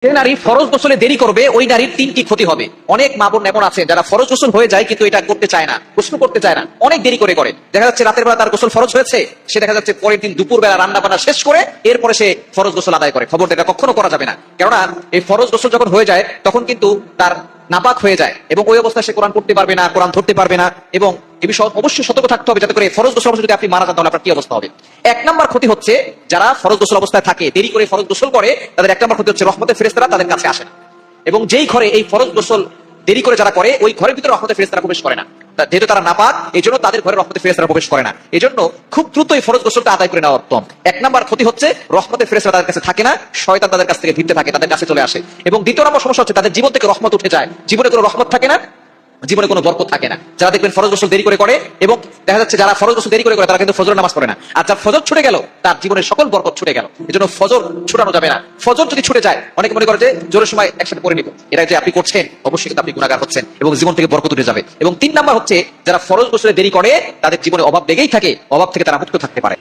যে নারী ফরজ গোসলে দেরি করবে ওই নারীর তিনটি ক্ষতি হবে। অনেক মা বোন এমন আছে যারা ফরজ গোসল হয়ে যায় কিন্তু এটা করতে চায় না, গোসল করতে চায় না, অনেক দেরি করে করে। দেখা যাচ্ছে রাতের বেলা তার গোসল ফরজ হয়েছে, সে দেখা যাচ্ছে পরের দিন দুপুর বেলা রান্না বান্না শেষ করে এরপরে সে ফরজ গোসল আদায় করে। খবর এটা কখনো করা যাবে না, কেননা এই ফরজ গোসল যখন হয়ে যায় তখন কিন্তু তার নাপাক হয়ে যায় এবং ওই অবস্থায় সে কোরআন পড়তে পারবে না, কোরআন ধরতে পারবে না। এবং এ বিষয়ে অবশ্যই সতর্ক থাকতে হবে যাতে করে ফরজ গোসল অবস্থায় যদি আপনি মারা যান তাহলে আপনার কি অবস্থা হবে। এক নম্বর ক্ষতি হচ্ছে যারা ফরজ গোসল অবস্থায় থাকে, দেরি করে ফরজ গোসল করে, তাদের এক নম্বর ক্ষতি হচ্ছে রহমতের ফেরেশতারা তাদের কাছে আসে না। এবং যেই ঘরে এই ফরজ গোসল দেরি করে যারা করে ওই ঘরের ভিতরে রহমতের ফেরেশতারা প্রবেশ করে না, যেহেতু তারা নাপাক এই জন্য তাদের ঘরে রহমতের ফেরেশতারা প্রবেশ করে না। এই জন্য খুব দ্রুত এই ফরজ গোসলটা আদায় করে নেওয়া উত্তম। এক নম্বর ক্ষতি হচ্ছে রহমতের ফেরেশতারা তাদের কাছে থাকে না, শয়তান তাদের কাছ থেকে ভিড়তে থাকে, তাদের কাছে চলে আসে। এবং দ্বিতীয় নম্বর সমস্যা হচ্ছে তাদের জীবন থেকে রহমত উঠে যায়, জীবনে কোনো রহমত থাকে না, জীবনে কোনো বরকত থাকে না। যারা দেখবেন ফরজ গোসল দেরি করে করে, এবং দেখা যাচ্ছে যারা ফরজ গোসল দেরি করে করে তারা কিন্তু ফজর নামাজ পড়ে না, আর যার ফজর ছুটে গেল তার জীবনের সকল বরকত ছুটে গেল। এই জন্য ফজর ছুটানো যাবে না। ফজর যদি ছুটে যায় অনেকে মনে করে যে জোরের সময় একসাথে পড়ে নিব, এটা যে আপনি করছেন অবশ্যই কিন্তু আপনি গুনাহগার হচ্ছেন এবং জীবন থেকে বরকত উঠে যাবে। এবং তিন নাম্বার হচ্ছে যারা ফরজ গোসলে দেরি করে তাদের জীবনে অভাব লেগেই থাকে, অভাব থেকে তারা মুক্ত থাকতে পারে।